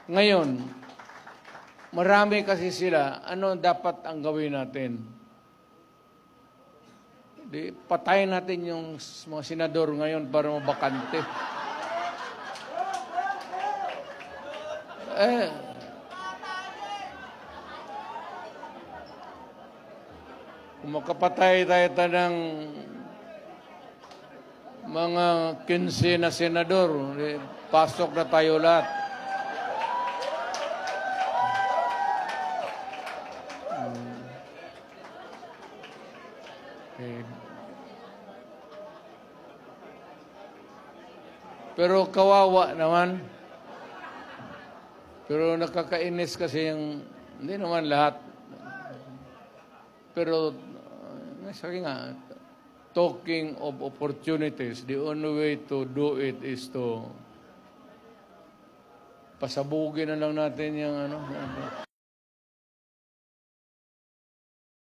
Ngayon, marami kasi sila, ano dapat ang gawin natin? Di, patayin natin yung mga senador ngayon para mabakante. Kung makapatay tayo ng mga 15 na senador, pasok na tayo lahat. Pero kawawa naman. Pero nakakainis kasi yung, hindi naman lahat. Pero, sabi nga, talking of opportunities, the only way to do it is to pasabugin na lang natin yung ano.